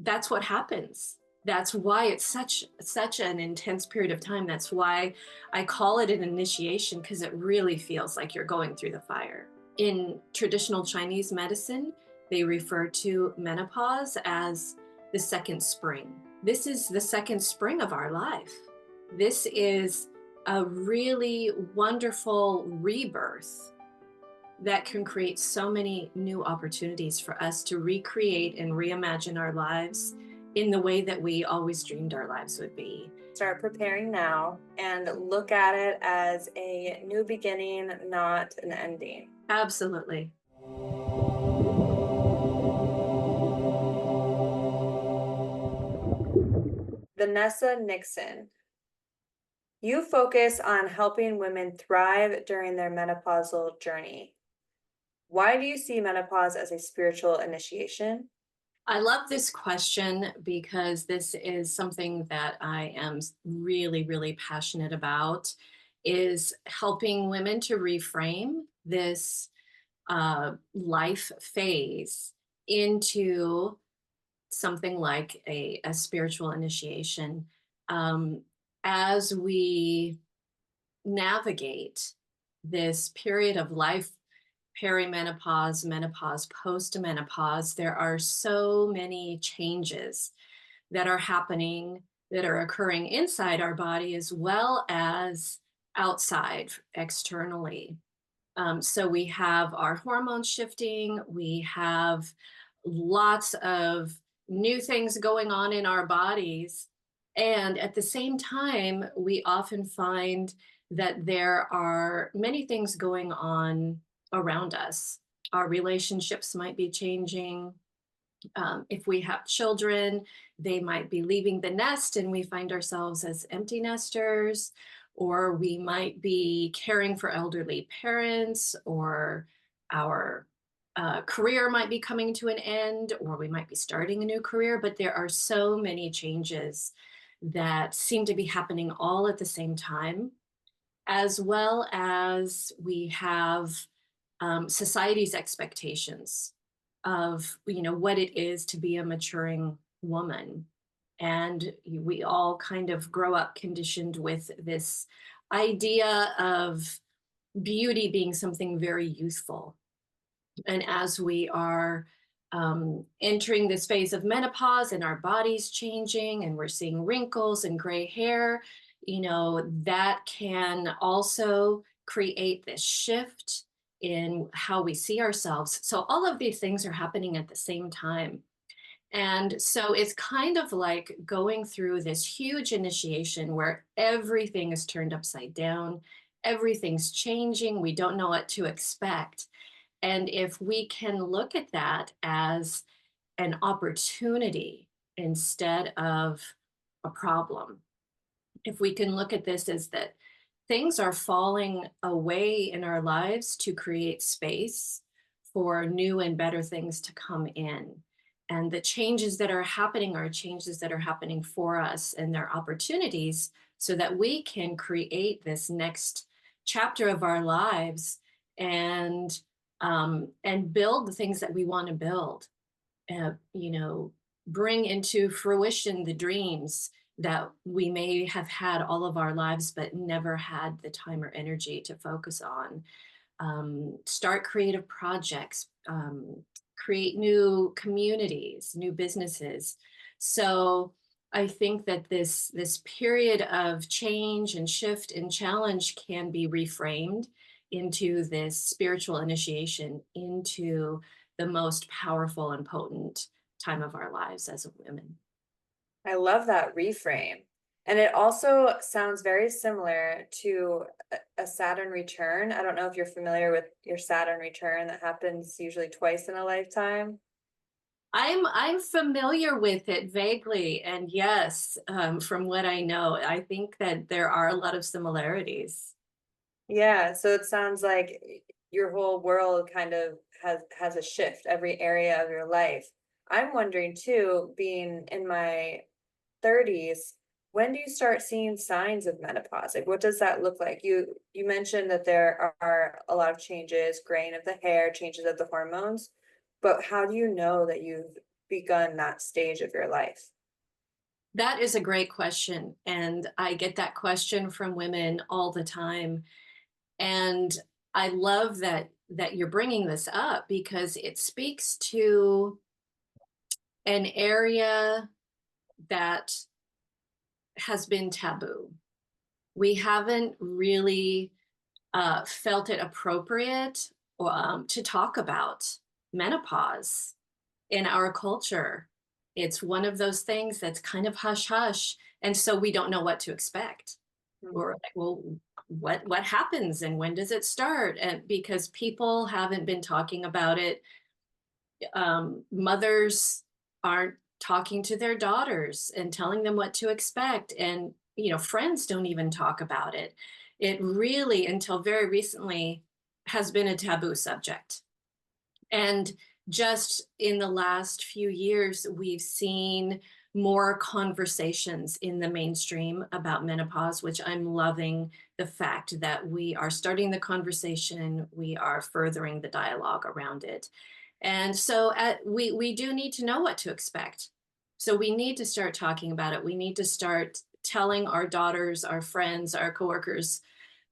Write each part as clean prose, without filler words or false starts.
that's what happens. That's why it's such an intense period of time. That's why I call it an initiation, because it really feels like you're going through the fire. In traditional Chinese medicine, they refer to menopause as the second spring. This is the second spring of our life. This is a really wonderful rebirth that can create so many new opportunities for us to recreate and reimagine our lives in the way that we always dreamed our lives would be. Start preparing now and look at it as a new beginning, not an ending. Absolutely. Vanessa Nixon, you focus on helping women thrive during their menopausal journey. Why do you see menopause as a spiritual initiation? I love this question because this is something that I am really, really passionate about, is helping women to reframe this life phase into something like a spiritual initiation. As we navigate this period of life, perimenopause, menopause, postmenopause, there are so many changes that are happening, that are occurring inside our body as well as outside externally. So we have our hormones shifting, we have lots of new things going on in our bodies. And at the same time, we often find that there are many things going on around us. Our relationships might be changing. If we have children, they might be leaving the nest and we find ourselves as empty nesters, or we might be caring for elderly parents, or our career might be coming to an end, or we might be starting a new career. But there are so many changes that seem to be happening all at the same time, as well as we have society's expectations of what it is to be a maturing woman. And we all kind of grow up conditioned with this idea of beauty being something very youthful. And as we are entering this phase of menopause and our body's changing and we're seeing wrinkles and gray hair, that can also create this shift in how we see ourselves. So all of these things are happening at the same time. And so it's kind of like going through this huge initiation where everything is turned upside down, everything's changing, we don't know what to expect. And if we can look at that as an opportunity instead of a problem, if we can look at this as that things are falling away in our lives to create space for new and better things to come in. And the changes that are happening are changes that are happening for us, and they're opportunities so that we can create this next chapter of our lives and build the things that we want to build. Bring into fruition the dreams that we may have had all of our lives, but never had the time or energy to focus on. Start creative projects, create new communities, new businesses. So I think that this period of change and shift and challenge can be reframed into this spiritual initiation into the most powerful and potent time of our lives as women. I love that reframe. And it also sounds very similar to a Saturn return. I don't know if you're familiar with your Saturn return that happens usually twice in a lifetime. I'm familiar with it vaguely, and yes, from what I know, I think that there are a lot of similarities. Yeah, so it sounds like your whole world kind of has a shift, every area of your life. I'm wondering too, being in my 30s, when do you start seeing signs of menopause? Like, what does that look like? You mentioned that there are a lot of changes, graying of the hair, changes of the hormones, but how do you know that you've begun that stage of your life? That is a great question. And I get that question from women all the time. And I love that you're bringing this up because it speaks to an area that has been taboo. We haven't really felt it appropriate to talk about menopause in our culture. It's one of those things that's kind of hush hush. And so we don't know what to expect. Or Mhm. like, well, what happens and when does it start? And because people haven't been talking about it, mothers aren't talking to their daughters and telling them what to expect, and friends don't even talk about it. It really, until very recently, has been a taboo subject. And just in the last few years, we've seen more conversations in the mainstream about menopause, which I'm loving the fact that we are starting the conversation, we are furthering the dialogue around it. And so we do need to know what to expect. So we need to start talking about it. We need to start telling our daughters, our friends, our coworkers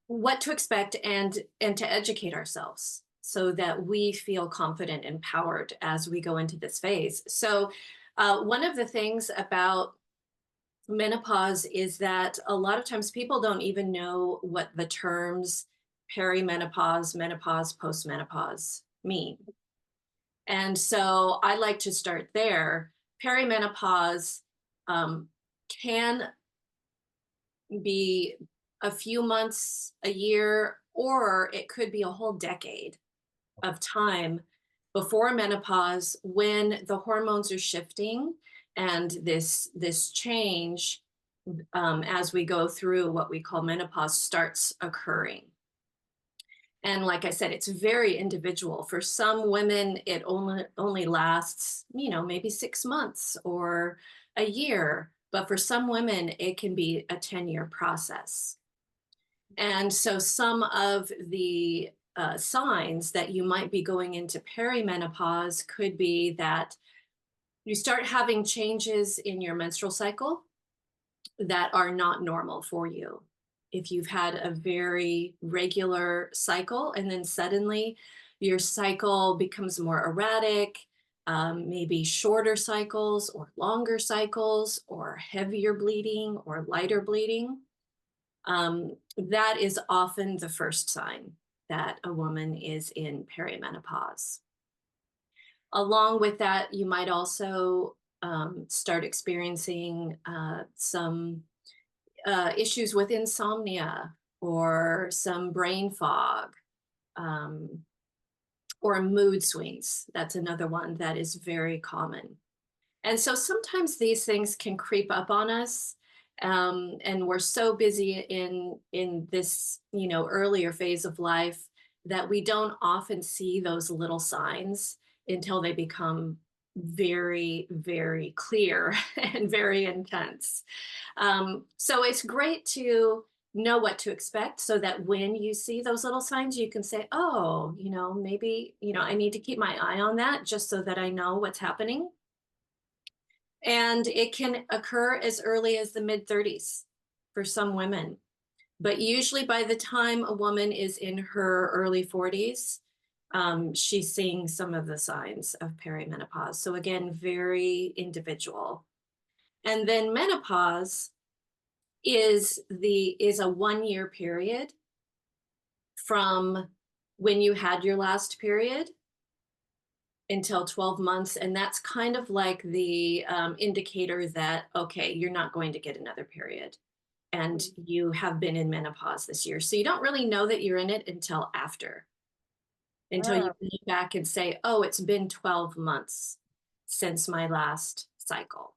what to expect, and to educate ourselves so that we feel confident, empowered as we go into this phase. So one of the things about menopause is that a lot of times people don't even know what the terms perimenopause, menopause, postmenopause mean. And so I like to start there. Perimenopause can be a few months, a year, or it could be a whole decade of time before menopause when the hormones are shifting and this change as we go through what we call menopause starts occurring. And like I said, it's very individual. For some women, it only lasts, maybe 6 months or a year. But for some women, it can be a 10-year process. And so some of the signs that you might be going into perimenopause could be that you start having changes in your menstrual cycle that are not normal for you. If you've had a very regular cycle and then suddenly your cycle becomes more erratic, maybe shorter cycles or longer cycles or heavier bleeding or lighter bleeding, that is often the first sign that a woman is in perimenopause. Along with that, you might also start experiencing some issues with insomnia or some brain fog um, or mood swings. That's another one that is very common. And so sometimes these things can creep up on us. And we're so busy in this, earlier phase of life that we don't often see those little signs until they become very, very clear and very intense. So it's great to know what to expect so that when you see those little signs, you can say, oh, maybe, I need to keep my eye on that just so that I know what's happening. And it can occur as early as the mid 30s for some women. But usually by the time a woman is in her early 40s, she's seeing some of the signs of perimenopause. So again, very individual. And then menopause is a 1 year period from when you had your last period until 12 months. And that's kind of like the indicator that, okay, you're not going to get another period and Mm. you have been in menopause this year. So you don't really know that you're in it until you Oh, can look back and say, oh, it's been 12 months since my last cycle.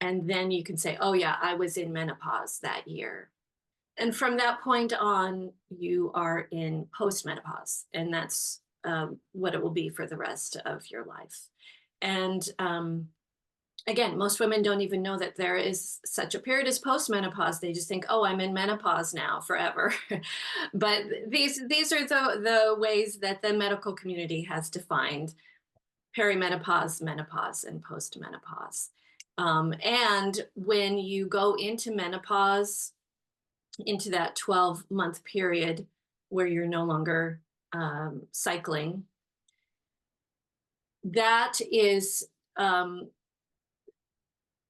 And then you can say, oh, yeah, I was in menopause that year. And from that point on, you are in postmenopause, and that's what it will be for the rest of your life. And again, most women don't even know that there is such a period as postmenopause. They just think, "Oh, I'm in menopause now forever." But these are the ways that the medical community has defined perimenopause, menopause, and postmenopause. And when you go into menopause, into that 12-month period where you're no longer cycling, that is um,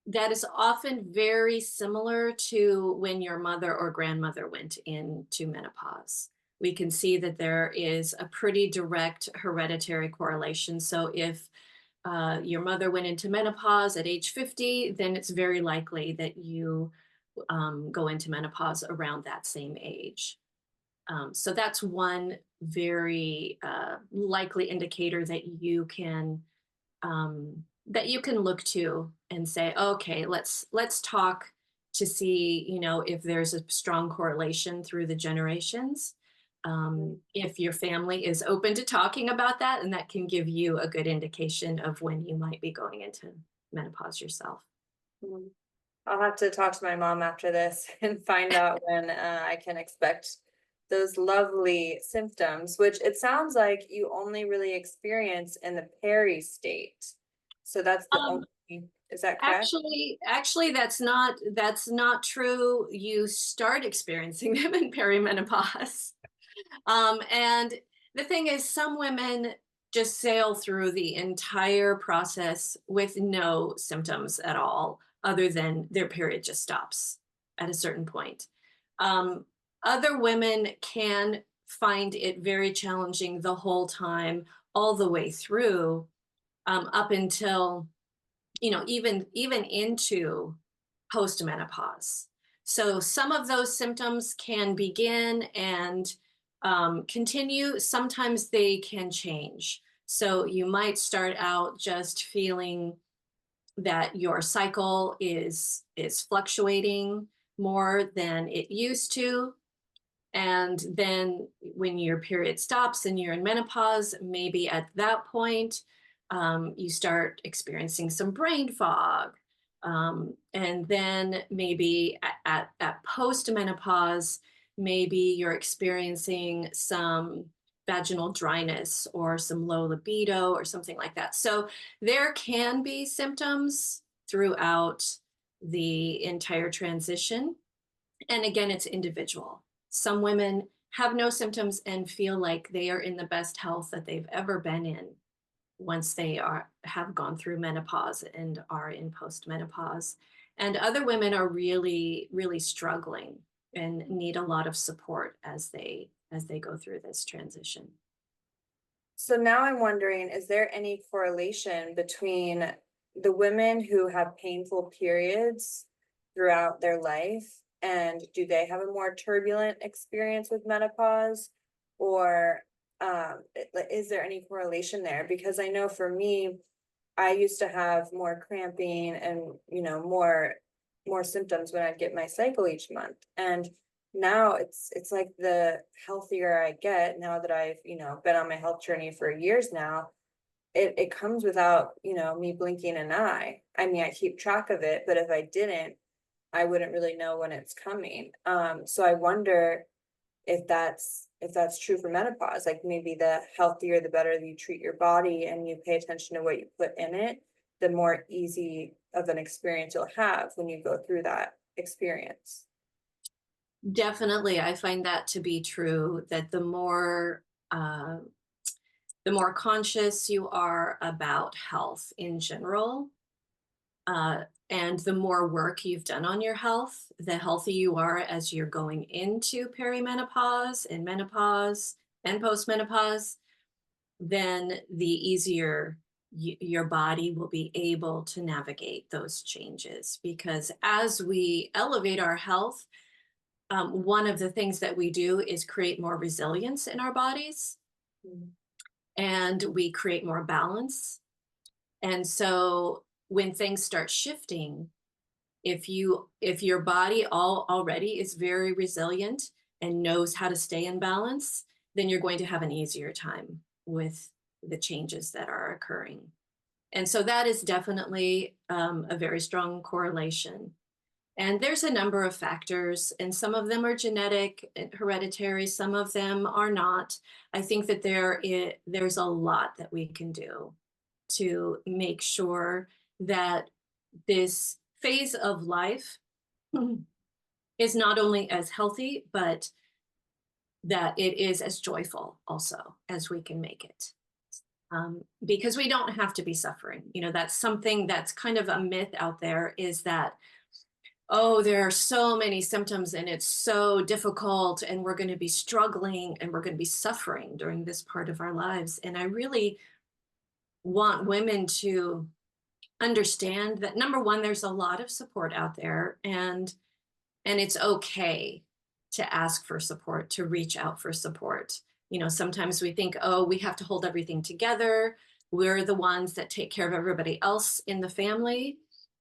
that is often very similar to when your mother or grandmother went into menopause. We can see that there is a pretty direct hereditary correlation. So if your mother went into menopause at age 50, then it's very likely that you go into menopause around that same age. So that's one very likely indicator that you can look to and say, okay, let's talk to see, if there's a strong correlation through the generations. If your family is open to talking about that, and that can give you a good indication of when you might be going into menopause yourself. Mhm. I'll have to talk to my mom after this and find out when I can expect those lovely symptoms, which it sounds like you only really experience in the Peri state. So that's the Um, only, is that correct? actually, that's not true. You start experiencing them in perimenopause. And the thing is, some women just sail through the entire process with no symptoms at all, other than their period just stops at a certain point. Um, Other women can find it very challenging the whole time, all the way through, up until, even into postmenopause. So some of those symptoms can begin and continue. Sometimes they can change. So you might start out just feeling that your cycle is fluctuating more than it used to. And then when your period stops and you're in menopause, maybe at that point, you start experiencing some brain fog. And then maybe at post menopause, maybe you're experiencing some vaginal dryness or some low libido or something like that. So there can be symptoms throughout the entire transition. And again, it's individual. Some women have no symptoms and feel like they are in the best health that they've ever been in once they have gone through menopause and are in postmenopause. And other women are really, really struggling and need a lot of support as they go through this transition. So now I'm wondering, is there any correlation between the women who have painful periods throughout their life, and do they have a more turbulent experience with menopause? Or is there any correlation there? Because I know for me, I used to have more cramping and, more symptoms when I'd get my cycle each month. And now it's like the healthier I get, now that I've, been on my health journey for years now, it comes without, me blinking an eye. I mean, I keep track of it, but if I didn't, I wouldn't really know when it's coming. So I wonder if that's true for menopause. Like, maybe the healthier, the better you treat your body and you pay attention to what you put in it, the more easy of an experience you'll have when you go through that experience. Definitely, I find that to be true, that the more conscious you are about health in general, and the more work you've done on your health, the healthier you are as you're going into perimenopause and menopause and postmenopause, then the easier your body will be able to navigate those changes. Because as we elevate our health, one of the things that we do is create more resilience in our bodies, Mm. and we create more balance. And so when things start shifting, if your body already is very resilient and knows how to stay in balance, then you're going to have an easier time with the changes that are occurring. And so that is definitely a very strong correlation. And there's a number of factors, and some of them are genetic and hereditary, some of them are not. I think that there's a lot that we can do to make sure that this phase of life is not only as healthy, but that it is as joyful also as we can make it. Because we don't have to be suffering. That's something that's kind of a myth out there, is that, oh, there are so many symptoms and it's so difficult and we're going to be struggling and we're going to be suffering during this part of our lives. And I really want women to understand that, number one, there's a lot of support out there, and it's okay to ask for support, to reach out for support. Sometimes we think, oh, we have to hold everything together. We're the ones that take care of everybody else in the family.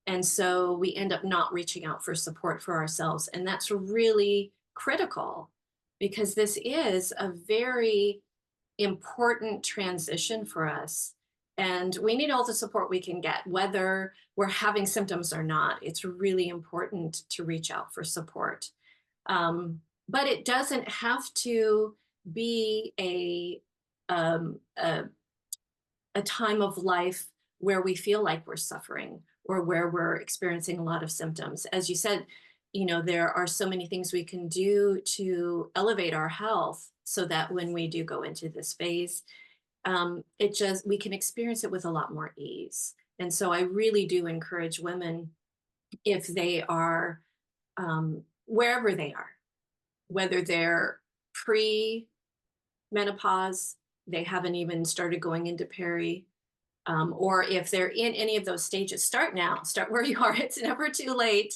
And so we end up not reaching out for support for ourselves. And that's really critical, because this is a very important transition for us. And we need all the support we can get, whether we're having symptoms or not. It's really important to reach out for support. But it doesn't have to be a time of life where we feel like we're suffering or where we're experiencing a lot of symptoms. As you said, there are so many things we can do to elevate our health so that when we do go into this phase, we can experience it with a lot more ease. And so I really do encourage women, if they are wherever they are, whether they're pre menopause, they haven't even started going into peri, or if they're in any of those stages, start now, start where you are. It's never too late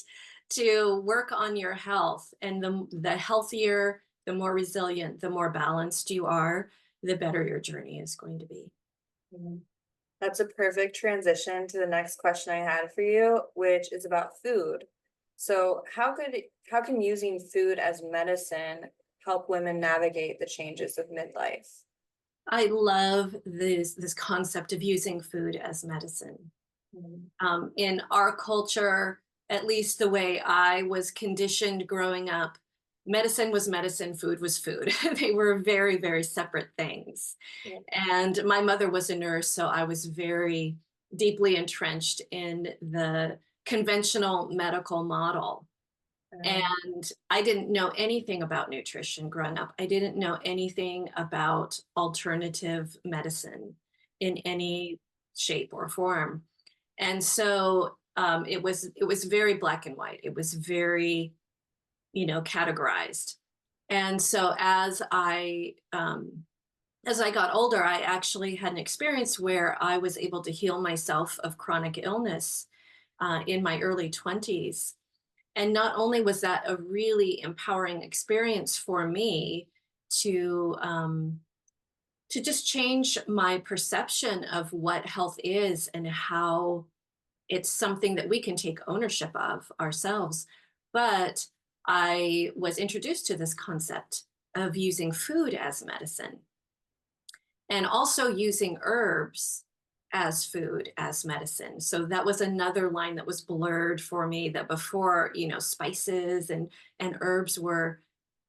to work on your health. And the healthier, the more resilient, the more balanced you are, the better your journey is going to be. Mhm. That's a perfect transition to the next question I had for you, which is about food. So, how can using food as medicine help women navigate the changes of midlife? I love this concept of using food as medicine. Mhm. In our culture, at least the way I was conditioned growing up, medicine was medicine, food was food. They were very, very separate things. Yeah. And my mother was a nurse, so I was very deeply entrenched in the conventional medical model. Um, And I didn't know anything about nutrition growing up. I didn't know anything about alternative medicine in any shape or form. And so it was very black and white. It was very, categorized. And so as I got older, I actually had an experience where I was able to heal myself of chronic illness in my early 20s. And not only was that a really empowering experience for me to um, to just change my perception of what health is and how it's something that we can take ownership of ourselves. But I was introduced to this concept of using food as medicine, and also using herbs as food as medicine. So that was another line that was blurred for me, that before, spices and herbs were,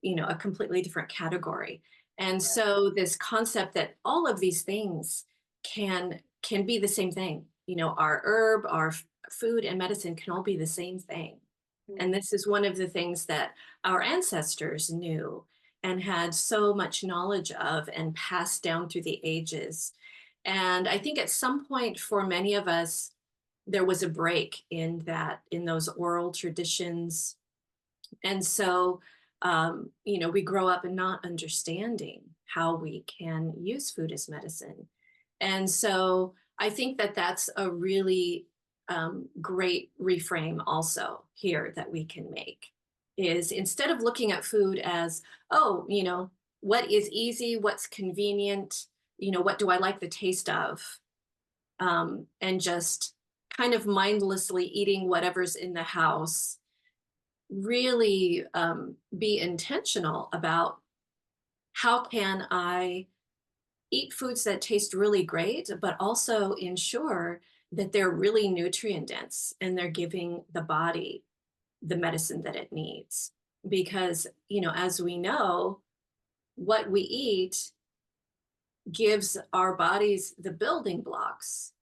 a completely different category. And yeah. so this concept that all of these things can be the same thing. Our herb, our food and medicine can all be the same thing. And Mhm. this is one of the things that our ancestors knew and had so much knowledge of and passed down through the ages. And I think at some point for many of us, there was a break in those oral traditions. And so, we grow up and not understanding how we can use food as medicine. And so I think that that's a really great reframe also here that we can make, is instead of looking at food as, oh, what is easy, what's convenient, what do I like the taste of, and just kind of mindlessly eating whatever's in the house, really be intentional about how can I eat foods that taste really great, but also ensure that they're really nutrient dense and they're giving the body the medicine that it needs. Because, as we know, what we eat gives our bodies the building blocks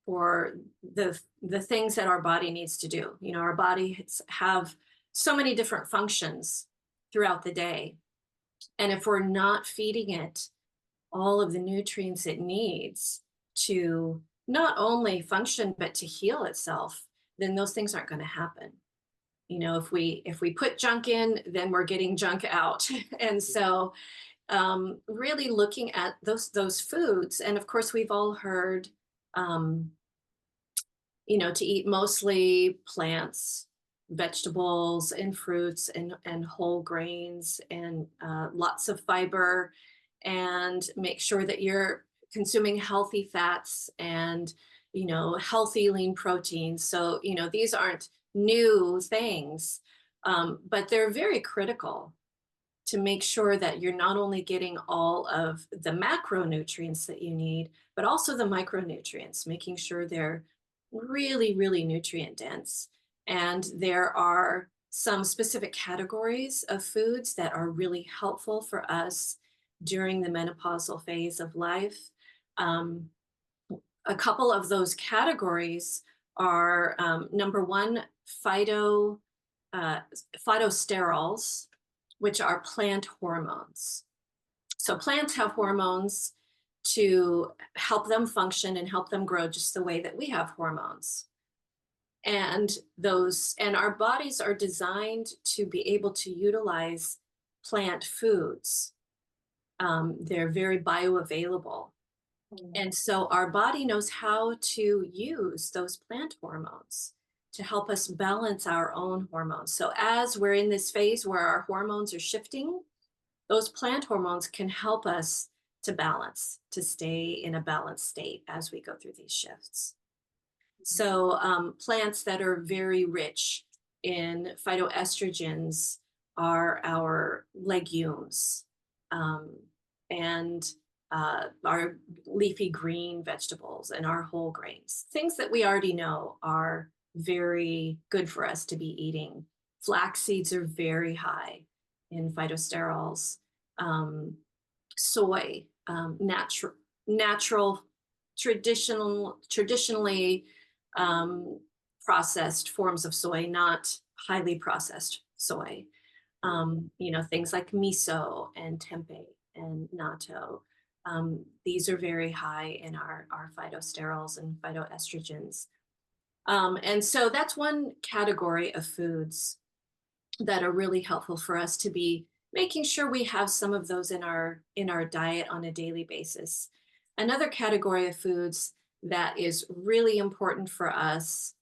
for the things that our body needs to do. You know, our bodies have so many different functions throughout the day. And if we're not feeding it all of the nutrients it needs to not only function but to heal itself, then those things aren't going to happen. You know, if we put junk in, then we're getting junk out. And so really looking at those foods, and of course we've all heard, um, you know, to eat mostly plants, vegetables, and fruits, and whole grains, and lots of fiber, and make sure that you're consuming healthy fats and, you know, healthy lean proteins. So, you know, these aren't new things, but they're very critical to make sure that you're not only getting all of the macronutrients that you need, but also the micronutrients, making sure they're really, really nutrient dense. And there are some specific categories of foods that are really helpful for us during the menopausal phase of life. Um, a couple of those categories are number one, uh, phytosterols, which are plant hormones. So plants have hormones to help them function and help them grow just the way that we have hormones. And our bodies are designed to be able to utilize plant foods. They're very bioavailable. Mm. And so our body knows how to use those plant hormones to help us balance our own hormones. So as we're in this phase where our hormones are shifting, those plant hormones can help us to balance, to stay in a balanced state as we go through these shifts. So plants that are very rich in phytoestrogens are our legumes, um, and our leafy green vegetables and our whole grains, things that we already know are very good for us to be eating. Flax seeds are very high in phytosterols. Um, Soy, natural, traditionally um, processed forms of soy, not highly processed soy. You know, things like miso and tempeh and natto. These are very high in our phytosterols and phytoestrogens. And so that's one category of foods that are really helpful for us to be making sure we have some of those in our diet on a daily basis. Another category of foods that is really important for us,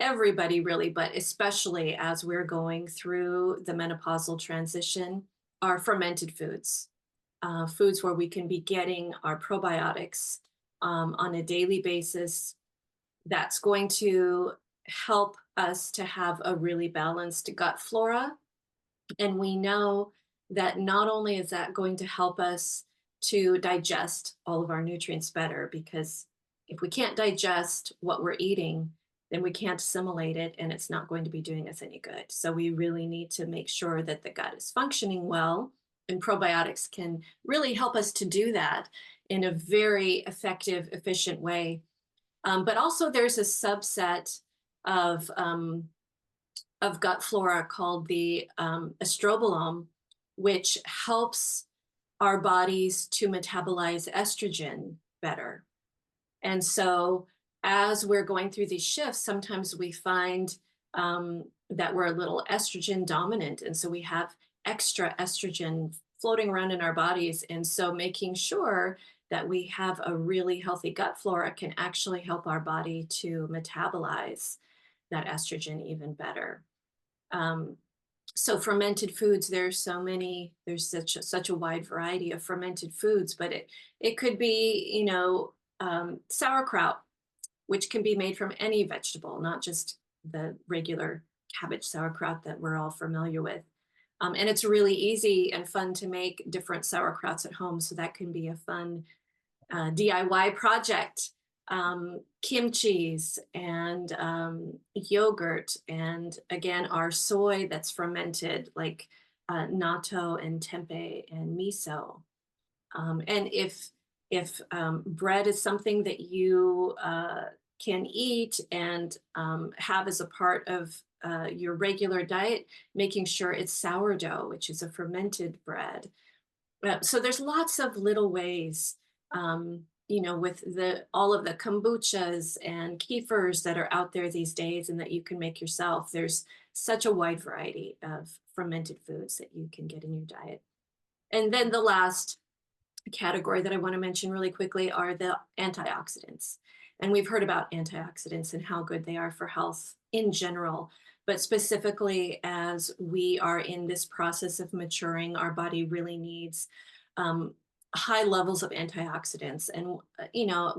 everybody really, but especially as we're going through the menopausal transition, are fermented foods. Foods where we can be getting our probiotics on a daily basis. That's going to help us to have a really balanced gut flora. And we know that not only is that going to help us to digest all of our nutrients better, because if we can't digest what we're eating, then we can't assimilate it and it's not going to be doing us any good. So we really need to make sure that the gut is functioning well, and probiotics can really help us to do that in a very effective, efficient way. But also there's a subset of gut flora called the estrobolome, which helps our bodies to metabolize estrogen better. And so, as we're going through these shifts, sometimes we find that we're a little estrogen dominant. And so, we have extra estrogen floating around in our bodies. And so, making sure that we have a really healthy gut flora can actually help our body to metabolize that estrogen even better. Um, so fermented foods, there's so many, there's such a wide variety of fermented foods, but it could be, you know, sauerkraut, which can be made from any vegetable, not just the regular cabbage sauerkraut that we're all familiar with. And it's really easy and fun to make different sauerkrauts at home. So that can be a fun DIY project. Kimchi's and yogurt, and again, our soy that's fermented, like natto and tempeh and miso. And if bread is something that you can eat and have as a part of your regular diet, making sure it's sourdough, which is a fermented bread. So there's lots of little ways, with the all of the kombuchas and kefirs that are out there these days and that you can make yourself. There's such a wide variety of fermented foods that you can get in your diet. And then the last category that I want to mention really quickly are the antioxidants. And we've heard about antioxidants and how good they are for health in general, but specifically as we are in this process of maturing, our body really needs um, high levels of antioxidants. And,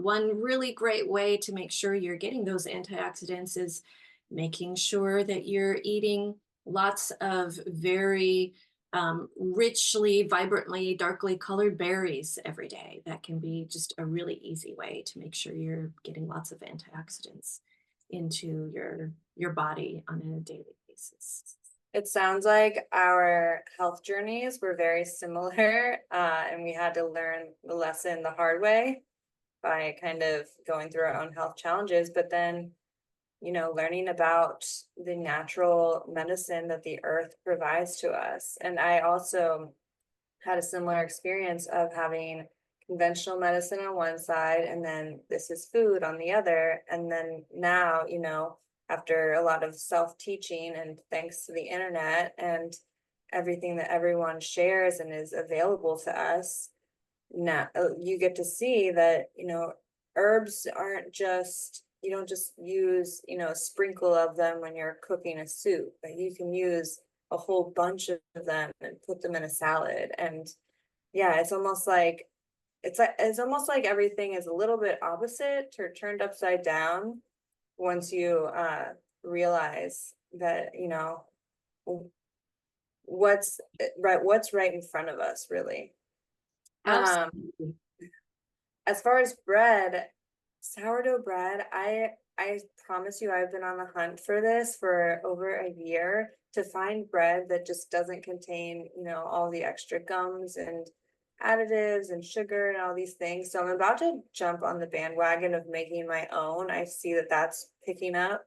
one really great way to make sure you're getting those antioxidants is making sure that you're eating lots of very richly, vibrantly, darkly colored berries every day. That can be just a really easy way to make sure you're getting lots of antioxidants into your body on a daily basis. It sounds like our health journeys were very similar, and we had to learn the lesson the hard way by kind of going through our own health challenges, but then, learning about the natural medicine that the earth provides to us. And I also had a similar experience of having conventional medicine on one side and then this is food on the other. And then now, after a lot of self-teaching and thanks to the internet and everything that everyone shares and is available to us, now you get to see that, herbs aren't just, you don't just use, a sprinkle of them when you're cooking a soup, but you can use a whole bunch of them and put them in a salad. And yeah, it's almost like everything is a little bit opposite or turned upside down once you realize that, what's right in front of us, really. Um, Absolutely. as far as bread, sourdough bread, I promise you I've been on the hunt for this for over a year to find bread that just doesn't contain, all the extra gums and additives and sugar and all these things. So I'm about to jump on the bandwagon of making my own. I see that that's picking up.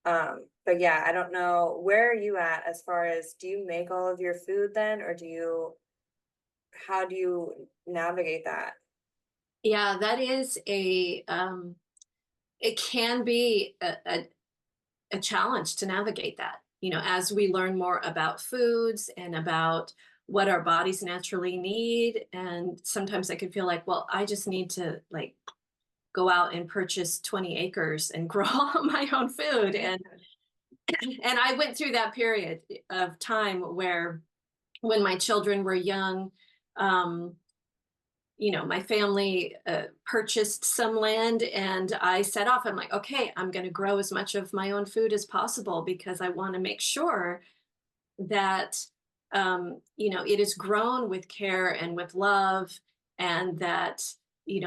But yeah, I don't know, where are you at as far as, do you make all of your food then, or how do you navigate that? Yeah, that is it can be a challenge to navigate that. As we learn more about foods and about what our bodies naturally need. And sometimes I can feel like, well, I just need to like go out and purchase 20 acres and grow all my own food. And I went through that period of time where when my children were young, um, my family purchased some land and I set off. I'm like, okay, I'm going to grow as much of my own food as possible because I want to make sure that, it is grown with care and with love and that,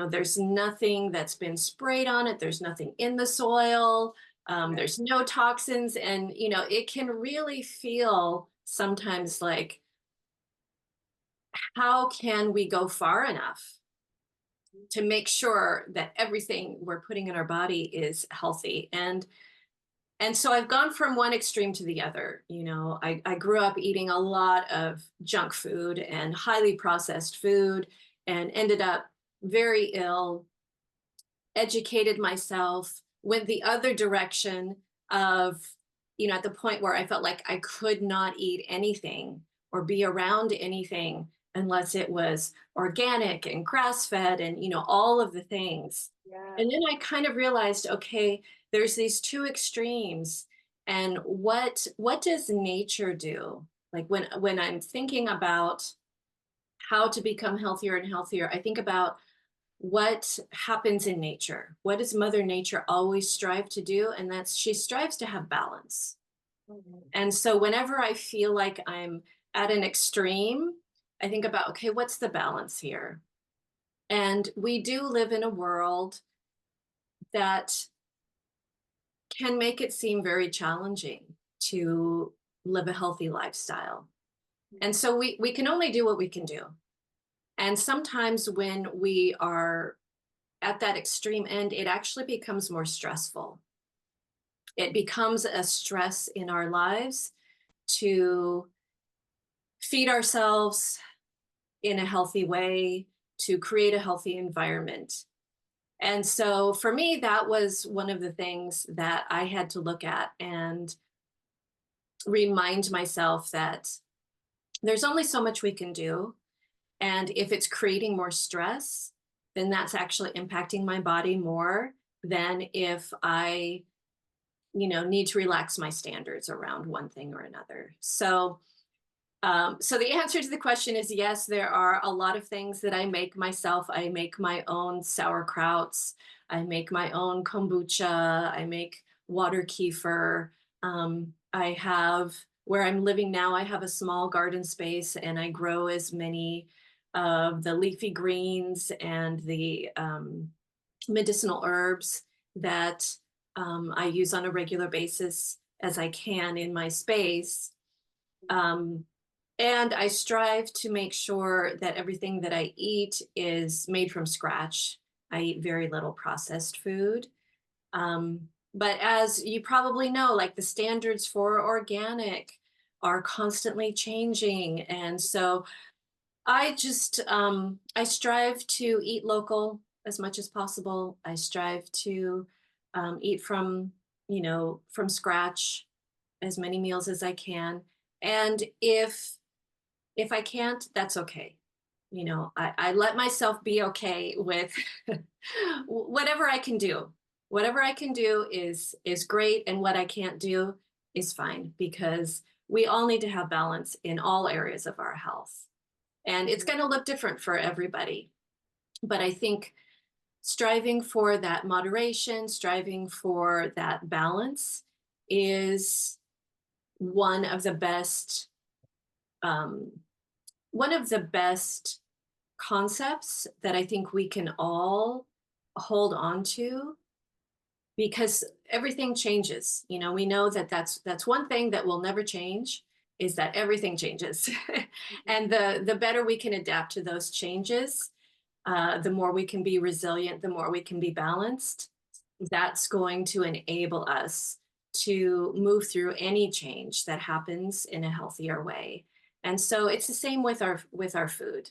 there's nothing that's been sprayed on it. There's nothing in the soil. Right. There's no toxins. And, it can really feel sometimes like, how can we go far enough to make sure that everything we're putting in our body is healthy? And so I've gone from one extreme to the other. I grew up eating a lot of junk food and highly processed food and ended up very ill, educated myself, went the other direction of, at the point where I felt like I could not eat anything or be around anything unless it was organic and grass fed and, all of the things. Yeah. And then I kind of realized, okay, there's these two extremes. And what does nature do? Like when I'm thinking about how to become healthier and healthier, I think about what happens in nature. What does Mother Nature always strive to do? And that's she strives to have balance. Mhm. And so whenever I feel like I'm at an extreme, I think about, okay, what's the balance here? And we do live in a world that can make it seem very challenging to live a healthy lifestyle. And so we can only do what we can do. And sometimes when we are at that extreme end, it actually becomes more stressful. It becomes a stress in our lives to feed ourselves in a healthy way, to create a healthy environment. And so for me, that was one of the things that I had to look at and remind myself that there's only so much we can do. And if it's creating more stress, then that's actually impacting my body more than if I, need to relax my standards around one thing or another. So the answer to the question is yes, there are a lot of things that I make myself. I make my own sauerkrauts. I make my own kombucha. I make water kefir. I have, where I'm living now, I have a small garden space and I grow as many of the leafy greens and the medicinal herbs that I use on a regular basis as I can in my space. Um, and I strive to make sure that everything that I eat is made from scratch. I eat very little processed food. But as you probably know, like the standards for organic are constantly changing. And so I strive to eat local as much as possible. I strive to eat from scratch as many meals as I can. And if I can't, that's okay. I let myself be okay with whatever I can do. Whatever I can do is great, and what I can't do is fine because we all need to have balance in all areas of our health. And it's going to look different for everybody. But I think striving for that moderation, striving for that balance is one of the best um, one of the best concepts that I think we can all hold on to because everything changes. We know that that's one thing that will never change is that everything changes. And the better we can adapt to those changes, the more we can be resilient, the more we can be balanced. That's going to enable us to move through any change that happens in a healthier way. And so it's the same with our food.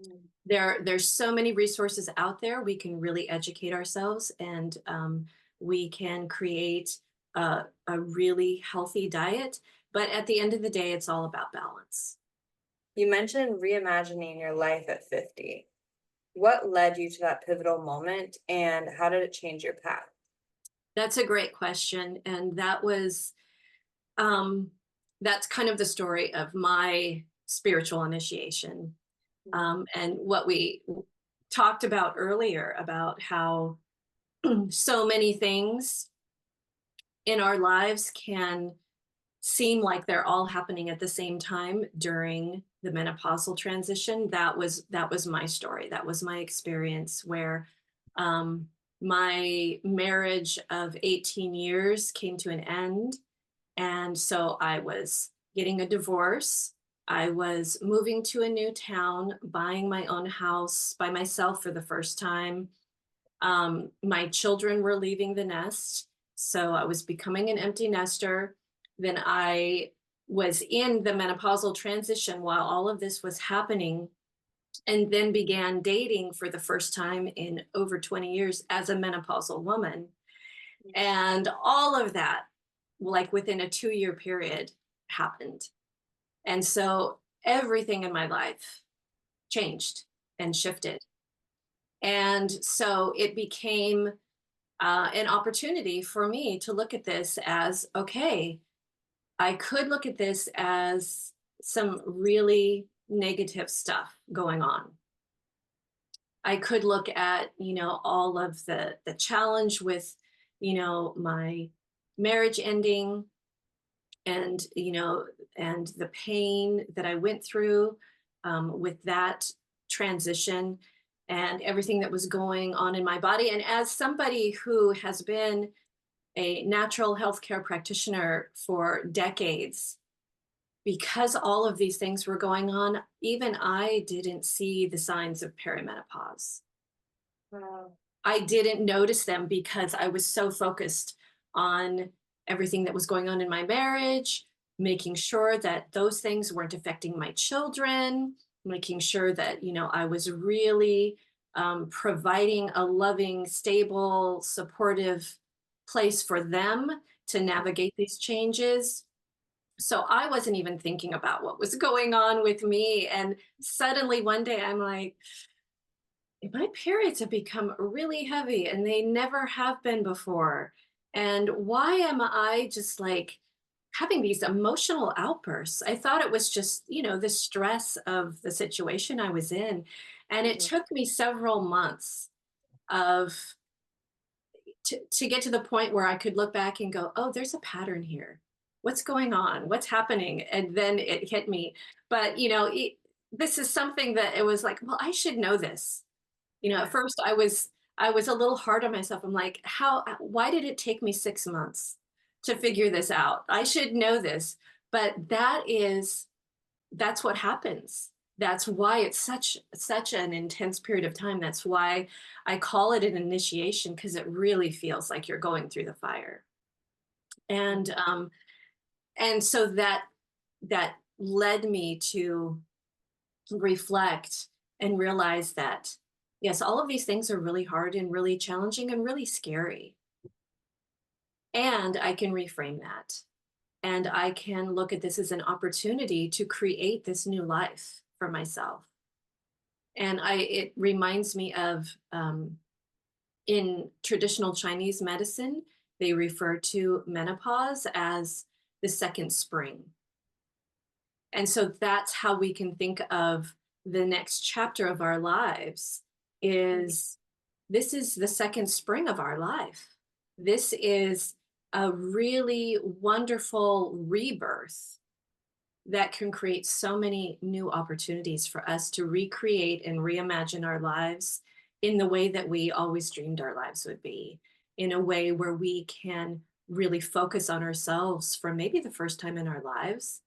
Mm. There's so many resources out there. We can really educate ourselves, and we can create a really healthy diet. But at the end of the day, it's all about balance. You mentioned reimagining your life at 50. What led you to that pivotal moment and how did it change your path? That's a great question, and um, that's kind of the story of my spiritual initiation, and what we talked about earlier about how so many things in our lives can seem like they're all happening at the same time during the menopausal transition. That was my story. That was my experience where um, my marriage of 18 years came to an end. And so I was getting a divorce. I was moving to a new town, buying my own house by myself for the first time. My children were leaving the nest. So I was becoming an empty nester. Then I was in the menopausal transition while all of this was happening, and then began dating for the first time in over 20 years as a menopausal woman. And all of that, like within a 2-year period, happened. And so everything in my life changed and shifted. And so it became an opportunity for me to look at this as okay, I could look at this as some really negative stuff going on. I could look at, all of the challenge with, my marriage ending and, and the pain that I went through with that transition and everything that was going on in my body. And as somebody who has been a natural healthcare practitioner for decades, because all of these things were going on, even I didn't see the signs of perimenopause. Wow. I didn't notice them because I was so focused on everything that was going on in my marriage, making sure that those things weren't affecting my children, making sure that, I was really providing a loving, stable, supportive place for them to navigate these changes. So I wasn't even thinking about what was going on with me. And suddenly one day I'm like, my periods have become really heavy and they never have been before. And why am I just like having these emotional outbursts? I thought it was just, the stress of the situation I was in. And it Mhm. took me several months of to get to the point where I could look back and go, oh, there's a pattern here. What's going on? What's happening? And then it hit me. But, this is something that it was like, well, I should know this. At Yeah. first I was a little hard on myself. I'm like, why did it take me 6 months to figure this out? I should know this. But that's what happens. That's why it's such an intense period of time. That's why I call it an initiation, because it really feels like you're going through the fire. And Mhm. and so that led me to reflect and realize that, yes, all of these things are really hard and really challenging and really scary. And I can reframe that. And I can look at this as an opportunity to create this new life for myself. And it reminds me of, in traditional Chinese medicine, they refer to menopause as the second spring. And so that's how we can think of the next chapter of our lives is this is the second spring of our life. This is a really wonderful rebirth that can create so many new opportunities for us to recreate and reimagine our lives in the way that we always dreamed our lives would be, in a way where we can really focus on ourselves for maybe the first time in our lives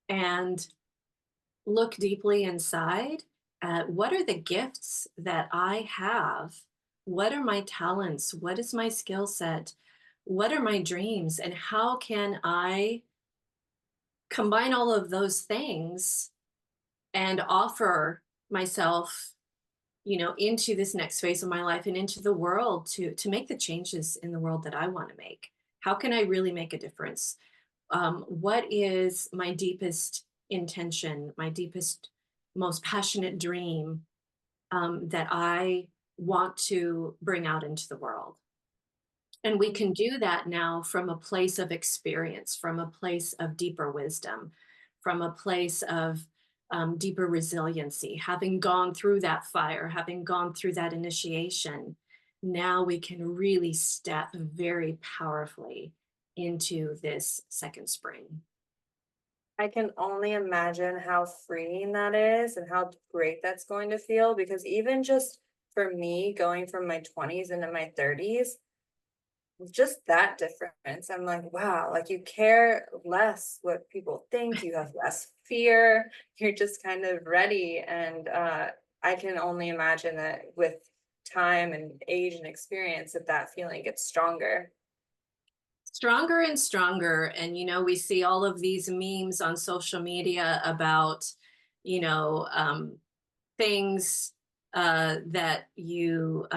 and look deeply inside at what are the gifts that I have? What are my talents? What is my skill set? What are my dreams? And how can I combine all of those things and offer myself, into this next phase of my life and into the world to make the changes in the world that I want to make? How can I really make a difference? What is my deepest intention, my deepest, most passionate dream, that I want to bring out into the world? And we Mhm. can do that now from a place of experience, from a place of deeper wisdom, from a place of deeper resiliency. Having gone through that fire, having gone through that initiation, now we can really step very powerfully into this second spring. I can only imagine how freeing that is and how great that's going to feel because even just for me going from my 20s into my 30s, just that difference. I'm like, wow, like you care less what people think, you have less fear, you're just kind of ready. And I can only imagine that with time and age and experience that that feeling gets stronger. Stronger and stronger. And, we see all of these memes on social media about, you know, um, things that you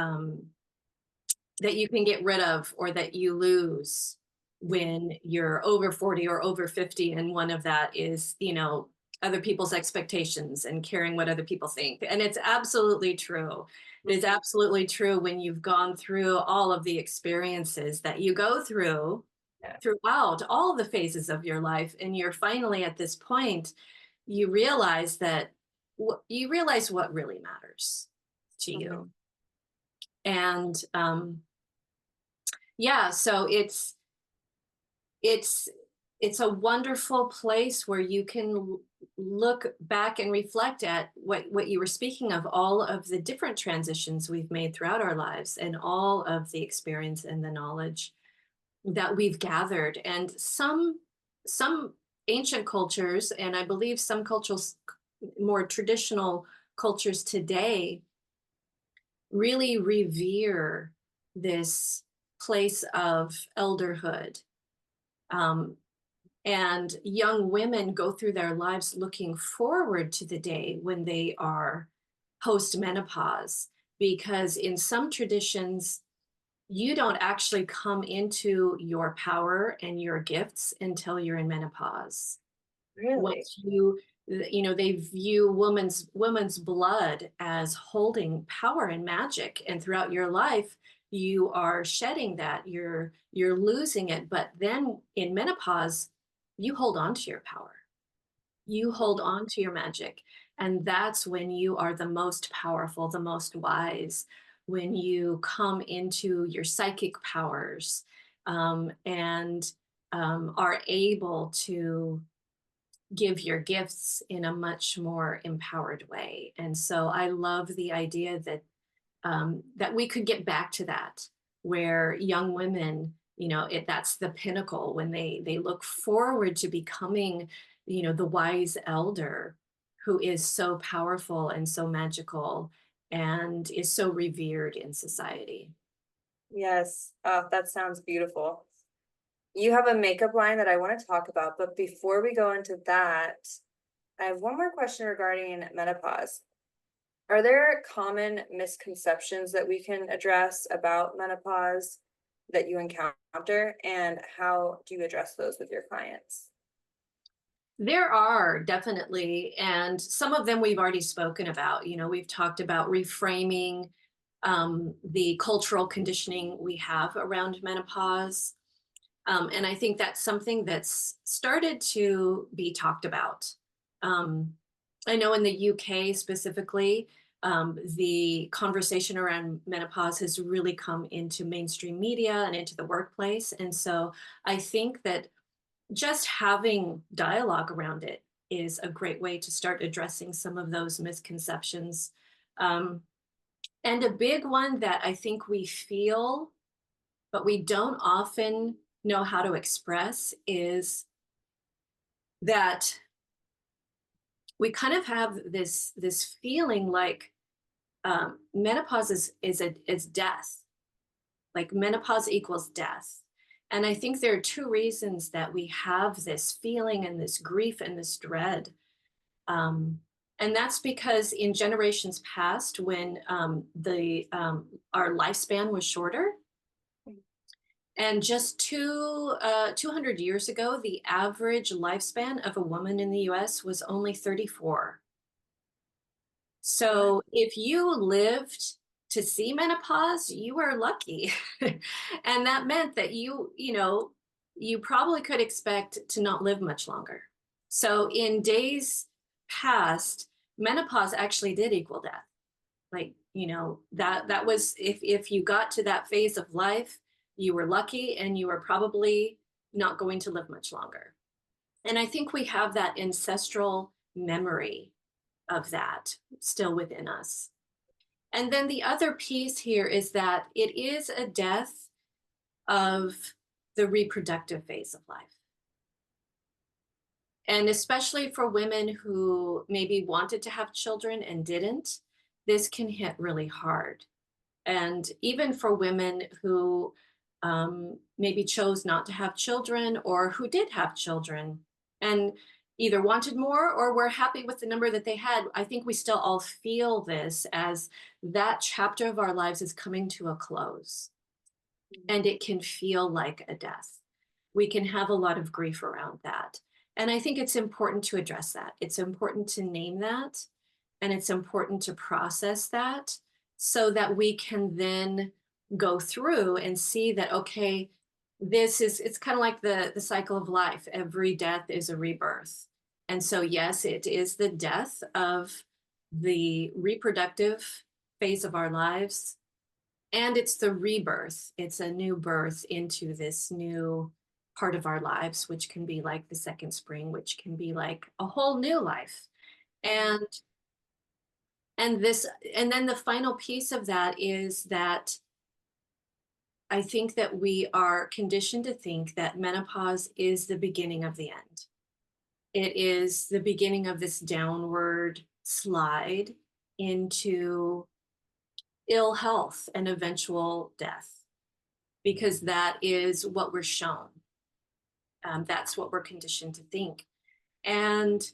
can get rid of or that you lose Mhm. when you're over 40 or over 50. And one of that is, other people's expectations and caring what other people think. And it's absolutely true. It is Mhm. absolutely true when you've gone through all of the experiences that you go through Yeah. throughout all the phases of your life. And you're finally at this point, you realize that you realize what really matters to you. Mhm. And yeah, so it's it's a wonderful place where you can look back and reflect at what you were speaking of, all of the different transitions we've made throughout our lives and all of the experience and the knowledge that we've gathered. And some ancient cultures, and I believe some cultures, more traditional cultures today, really revere this place of elderhood. Um, and young women go through their lives looking forward to the day when they are post menopause, because in some traditions, you don't actually come into your power and your gifts until you're in menopause. Really? Once they view woman's blood as holding power and magic, and throughout your life you are shedding that, you're losing it, but then in menopause you hold on to your power, you hold on to your magic, and that's when you are the most powerful, the most wise, when you come into your psychic powers, and are able to give your gifts in a much more empowered way. And so I love the idea that that we could get back to that, where young women, that's the pinnacle when they look forward to becoming, the wise elder who is so powerful and so magical and is so revered in society. Yes. Oh, that sounds beautiful. You have a makeup line that I want to talk about, but before we go into that, I have one more question regarding menopause. Are there common misconceptions that we can address about menopause that you encounter, and how do you address those with your clients? There are definitely, and some of them we've already spoken about. We've talked about reframing the cultural conditioning we have around menopause. And I think that's something that's started to be talked about. Um, I know in the UK specifically, the conversation around menopause has really come into mainstream media and into the workplace. And so I think that just having dialogue around it is a great way to start addressing some of those misconceptions. Um, and a big one that I think we feel, but we don't often know how to express, is that we kind of have this feeling like menopause is death, like menopause equals death. And I think there are two reasons that we have this feeling and this grief and this dread. Um, and that's because in generations past, when the our lifespan was shorter, and just 200 years ago, the average lifespan of a woman in the US was only 34. What? So if you lived to see menopause, you were lucky. And that meant that you probably could expect to not live much longer. So in days past, menopause actually did equal death. Like, that was, if you got to that phase of life, you were lucky and you were probably not going to live much longer. And I think we have that ancestral memory of that still within us. And then the other piece here is that it is a death of the reproductive phase of life. And especially for women who maybe wanted to have children and didn't, this can hit really hard. And even for women who maybe chose not to have children, or who did have children and either wanted more or were happy with the number that they had, I think we still all feel this as that chapter of our lives is coming to a close. And it can feel like a death. We can have a lot of grief around that. And I think it's important to address that. It's important to name that, and it's important to process that, so that we can then go through and see that, okay, it's kind of like the cycle of life. Every death is a rebirth. And so, yes, it is the death of the reproductive phase of our lives, and it's the rebirth. It's a new birth into this new part of our lives, which can be like the second spring, which can be like a whole new life. Mhm. And and this and then the final piece of that is that I think that we are conditioned to think that menopause is the beginning of the end. it is the beginning of this downward slide into ill health and eventual death, because that is what we're shown. That's what we're conditioned to think. And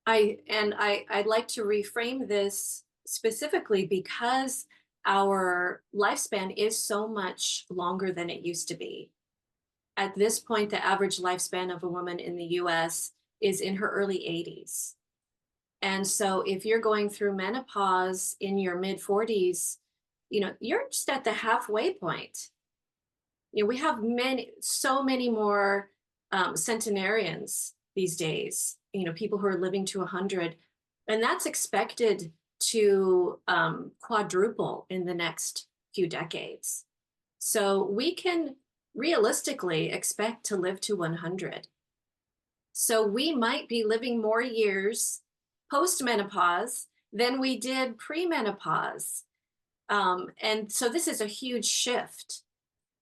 I'd like to reframe this specifically because our lifespan is so much longer than it used to be. At this point, the average lifespan of a woman in the US is in her early 80s. And so if you're going through menopause in your mid 40s, you're just at the halfway point. We have so many more centenarians these days, people who are living to 100, and that's expected to quadruple in the next few decades. So we can realistically expect to live to 100. So we might be living more years post-menopause than we did pre-menopause. And so this is a huge shift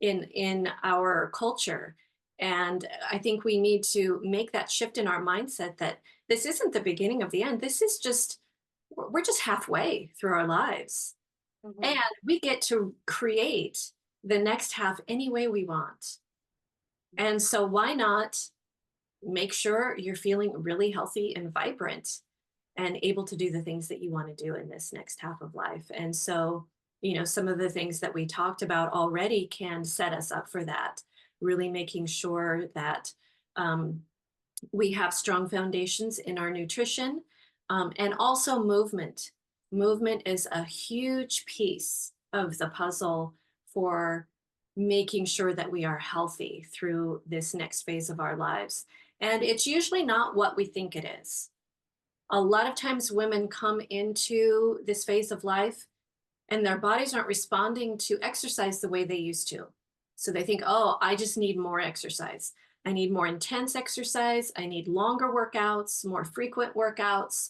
in our culture. And I think we need to make that shift in our mindset that this isn't the beginning of the end. This is just, we're just halfway through our lives. And Mhm. we get to create the next half any way we want. And so why not make sure you're feeling really healthy and vibrant and able to do the things that you want to do in this next half of life? And so, some of the things that we talked about already can set us up for that, really making sure that um, we have strong foundations in our nutrition, and also movement. Movement is a huge piece of the puzzle for making sure that we are healthy through this next phase of our lives. And it's usually not what we think it is. A lot of times women come into this phase of life and their bodies aren't responding to exercise the way they used to. So they think, oh, I just need more exercise. I need more intense exercise. I need longer workouts, more frequent workouts.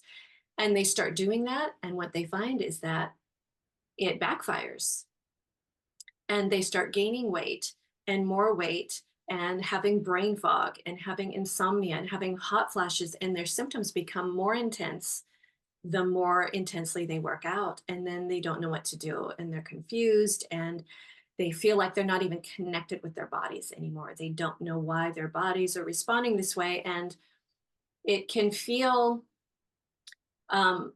And they start doing that. And what they find is that it backfires and they start gaining weight and more weight and having brain fog and having insomnia and having hot flashes. And their symptoms become more intense the more intensely they work out, and then they don't know what to do and they're confused and they feel like they're not even connected with their bodies anymore. They don't know why their bodies are responding this way, and it can feel um,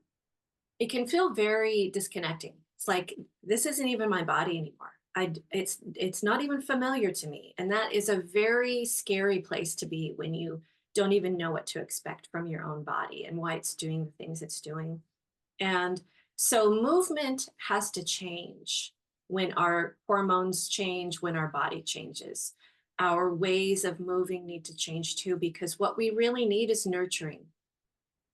it can feel very disconnecting. It's like, this isn't even my body anymore. It's not even familiar to me, and that is a very scary place to be when you don't even know what to expect from your own body and why it's doing the things it's doing. And so movement has to change when our hormones change, when our body changes. Our ways of moving need to change too, because what we really need is nurturing.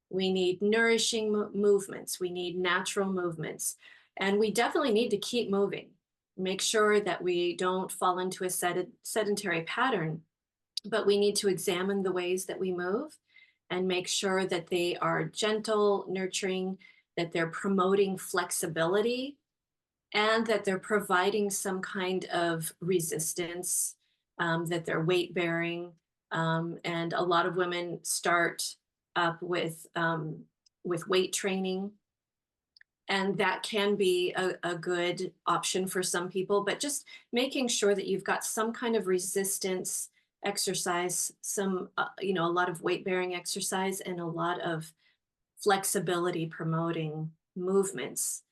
We need nourishing movements. We need natural movements. And we definitely need to keep moving. Make sure that we don't fall into a sedentary pattern, but we need to examine the ways that we move and make sure that they are gentle, nurturing, that they're promoting flexibility, and that they're providing some kind of resistance, that they're weight bearing. And a lot of women start up with weight training, and that can be a good option for some people, but just making sure that you've got some kind of resistance exercise, some a lot of weight bearing exercise and a lot of flexibility promoting movements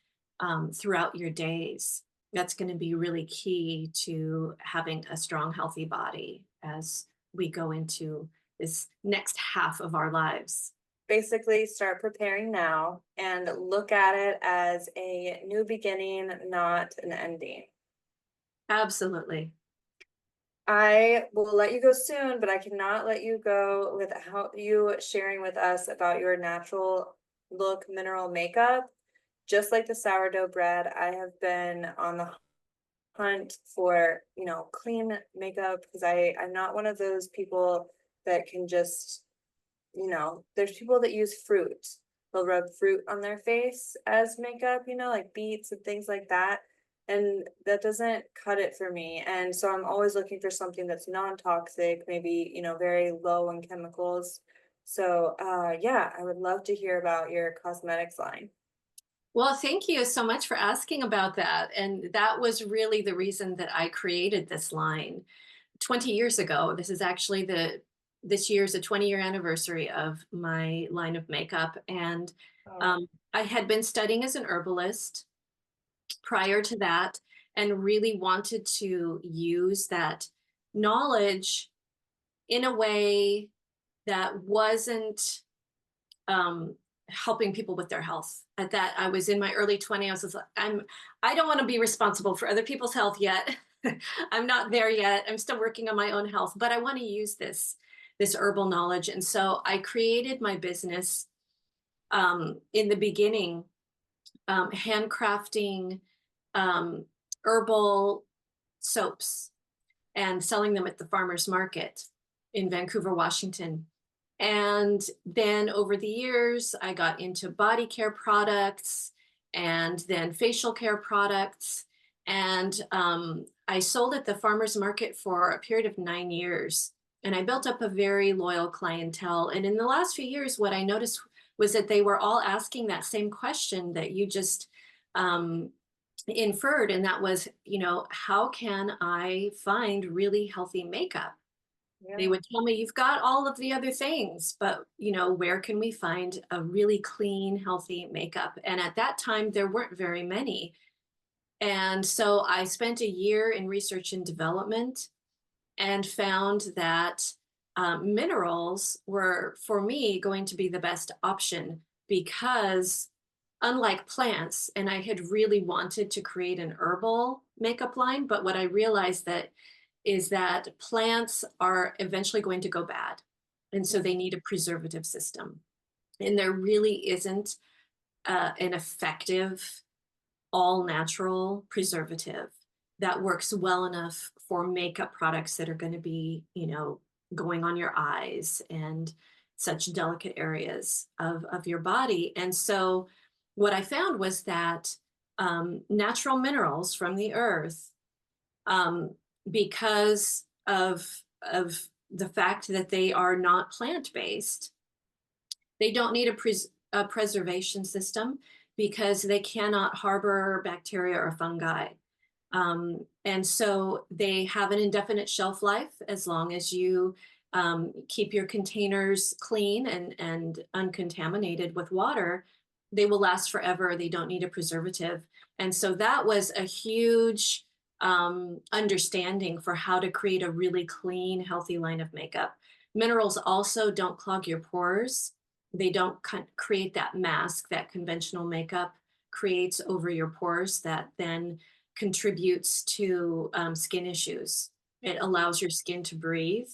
throughout your days. That's going to be really key to having a strong healthy body as we go into this next half of our lives. Basically, start preparing now and look at it as a new beginning, not an ending. Absolutely. I will let you go soon, but I cannot let you go without you sharing with us about your natural look mineral makeup. Just like the sourdough bread, I have been on the hunt for, clean makeup because I'm not one of those people that can just, there's people that use fruit. They'll rub fruit on their face as makeup, like beets and things like that. and that doesn't cut it for me. And so I'm always looking for something that's non-toxic, maybe, very low in chemicals. So, yeah, I would love to hear about your cosmetics line. Well, thank you so much for asking about that. And that was really the reason that I created this line 20 years ago. This year's a 20-year anniversary of my line of makeup. And Oh, um, I had been studying as an herbalist prior to that and really wanted to use that knowledge in a way that wasn't um, helping people with their health. At that, I was in my early 20s. I was like, I don't want to be responsible for other people's health yet. I'm not there yet. I'm still working on my own health, but I want to use this herbal knowledge. And so I created my business in the beginning, handcrafting um, herbal soaps and selling them at the farmers market in Vancouver, Washington. And then over the years, I got into body care products and then facial care products. And I sold at the farmers market for a period of 9 years. And I built up a very loyal clientele. And in the last few years, what I noticed was that they were all asking that same question that you just um, inferred. And that was, how can I find really healthy makeup? They yeah. would tell me, you've got all of the other things, but where can we find a really clean, healthy makeup? And at that time, there weren't very many. And so I spent a year in research and development and found that minerals were, for me, going to be the best option because, unlike plants, and I had really wanted to create an herbal makeup line, but what I realized that is that plants are eventually going to go bad. And so they need a preservative system. And there really isn't an effective all natural preservative that works well enough for makeup products that are going to be, going on your eyes and such delicate areas of your body. And so what I found was that natural minerals from the earth, um, because of the fact that they are not plant-based, they don't need a preservation system because they cannot harbor bacteria or fungi. And so they have an indefinite shelf life as long as you keep your containers clean and uncontaminated with water. They will last forever. They don't need a preservative. And so that was a huge understanding for how to create a really clean, healthy line of makeup. Minerals also don't clog your pores. They don't create that mask that conventional makeup creates over your pores that then contributes to skin issues. It allows your skin to breathe.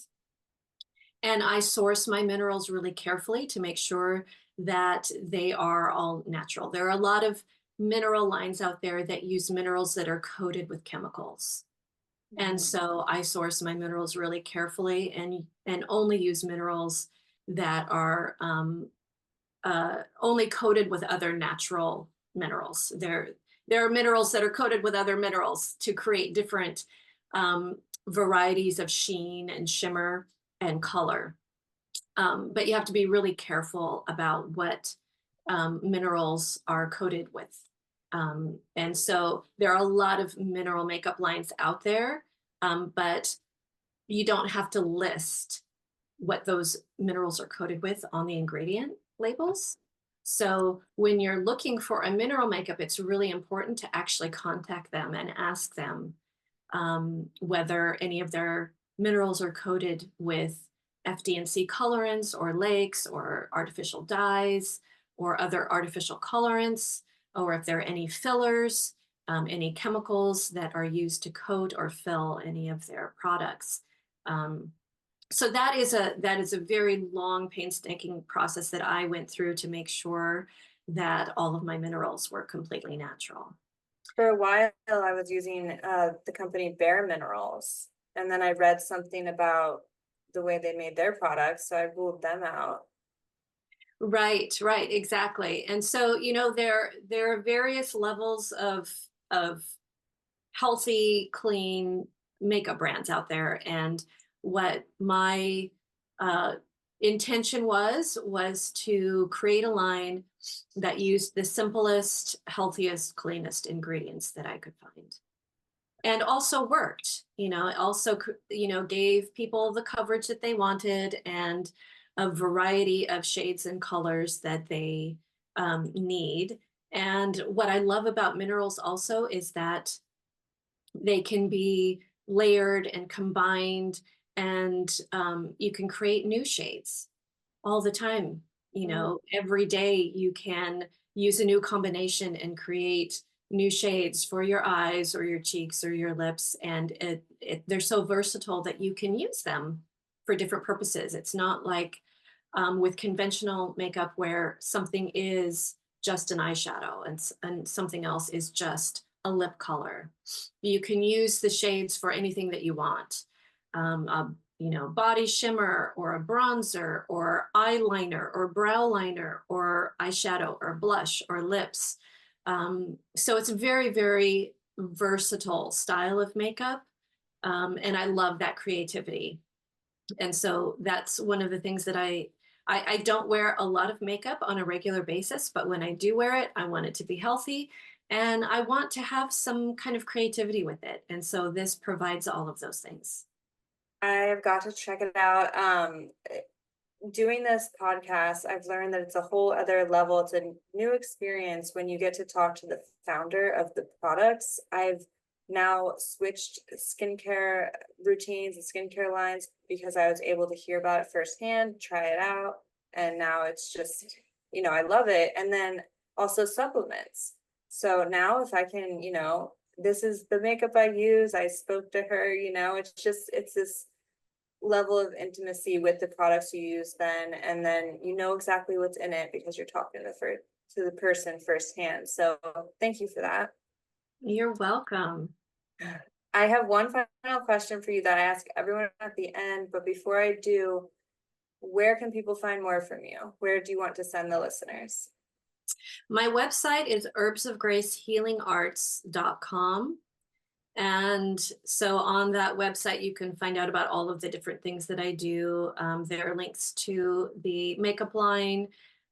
And I source my minerals really carefully to make sure that they are all natural. There are a lot of mineral lines out there that use minerals that are coated with chemicals. And Mhm. so I source my minerals really carefully and only use minerals that are only coated with other natural minerals. There are minerals that are coated with other minerals to create different um, varieties of sheen and shimmer and color. But you have to be really careful about what minerals are coated with. And so there are a lot of mineral makeup lines out there, but you don't have to list what those minerals are coated with on the ingredient labels. So when you're looking for a mineral makeup, it's really important to actually contact them and ask them whether any of their minerals are coated with FD&C colorants or lakes or artificial dyes or other artificial colorants, or if there are any fillers, any chemicals that are used to coat or fill any of their products. Um, so that is a very long, painstaking process that I went through to make sure that all of my minerals were completely natural. For a while, I was using the company Bare Minerals, and then I read something about the way they made their products, so I ruled them out. Right, right, exactly. And so, there are various levels of healthy, clean makeup brands out there. And what my uh, intention was to create a line that used the simplest, healthiest, cleanest ingredients that I could find. And also worked, it also, gave people the coverage that they wanted and a variety of shades and colors that they need. And what I love about minerals also is that they can be layered and combined, and you can create new shades all the time. Mm. Every day you can use a new combination and create new shades for your eyes or your cheeks or your lips. And they're so versatile that you can use them for different purposes. It's not like with conventional makeup where something is just an eyeshadow and something else is just a lip color. You can use the shades for anything that you want. Body shimmer or a bronzer or eyeliner or brow liner or eyeshadow or blush or lips. So it's a very, very versatile style of makeup. And I love that creativity. And so that's one of the things that I don't wear a lot of makeup on a regular basis, but when I do wear it, I want it to be healthy and I want to have some kind of creativity with it. And so this provides all of those things. I've got to check it out. Doing this podcast, I've learned that it's a whole other level. It's a new experience when you get to talk to the founder of the products. I've now switched skincare routines and skincare lines because I was able to hear about it firsthand, try it out, and now it's just, I love it. And then also supplements. So now if I can, this is the makeup I use. I spoke to her, it's this level of intimacy with the products you use then, and then you know exactly what's in it because you're talking to the person firsthand. So thank you for that. You're welcome. I have one final question for you that I ask everyone at the end, but before I do, where can people find more from you? Where do you want to send the listeners? My website is herbsofgracehealingarts.com. And so on that website, you can find out about all of the different things that I do. There are links to the makeup line,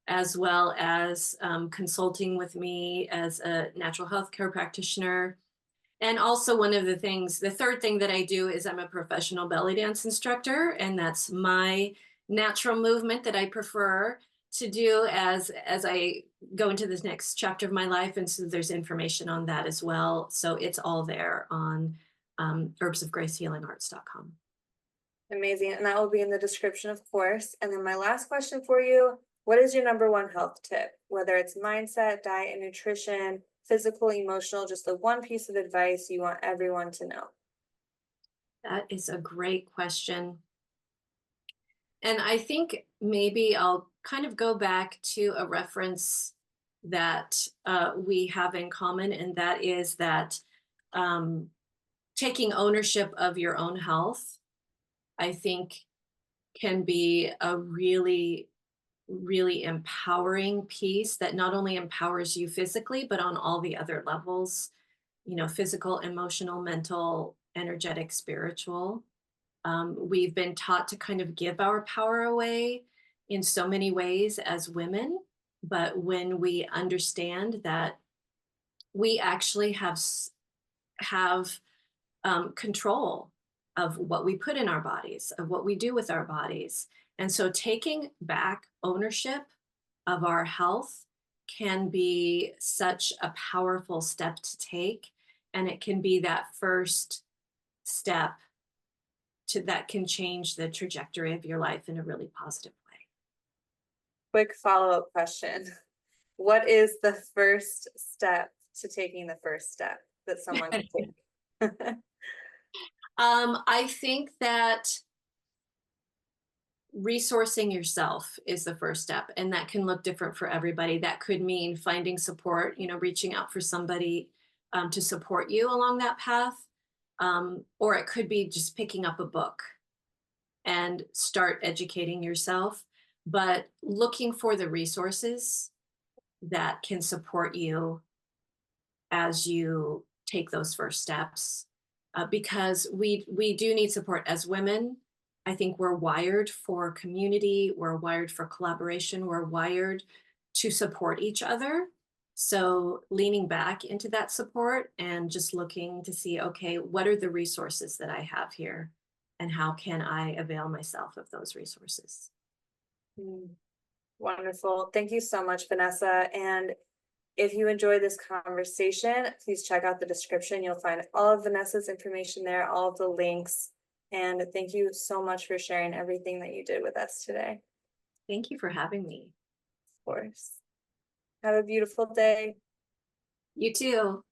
as well as consulting with me as a natural health care practitioner. And also, the third thing that I do is I'm a professional belly dance instructor, and that's my natural movement that I prefer to do as I go into this next chapter of my life. And so there's information on that as well. So it's all there on herbsofgracehealingarts.com. Amazing. And that will be in the description, of course. And then my last question for you, what is your number one health tip? Whether it's mindset, diet, and nutrition, physical, emotional, just the one piece of advice you want everyone to know. That is a great question. And I think maybe I'll kind of go back to a reference that we have in common, and that is that um, taking ownership of your own health, I think, can be a really, really empowering piece that not only empowers you physically, but on all the other levels, physical, emotional, mental, energetic, spiritual. We've been taught to kind of give our power away in so many ways as women. But when we understand that we actually have control of what we put in our bodies, of what we do with our bodies. And so taking back ownership of our health can be such a powerful step to take. And it can be that first step that can change the trajectory of your life in a really positive Quick follow-up question. What is the first step to taking the first step that someone can way. take? I think that resourcing yourself is the first step, and that can look different for everybody. That could mean finding support, reaching out for somebody to support you along that path. Or it could be just picking up a book and start educating yourself, but looking for the resources that can support you as you take those first steps, because we do need support as women. I think we're wired for community, we're wired for collaboration, we're wired to support each other. So leaning back into that support and just looking to see, okay, what are the resources that I have here, and how can I avail myself of those resources? Mm, wonderful. Thank you so much, Vanessa. And if you enjoyed this conversation, please check out the description. You'll find all of Vanessa's information there, all of the links. And thank you so much for sharing everything that you did with us today. Thank you for having me. Of course. Have a beautiful day. You too.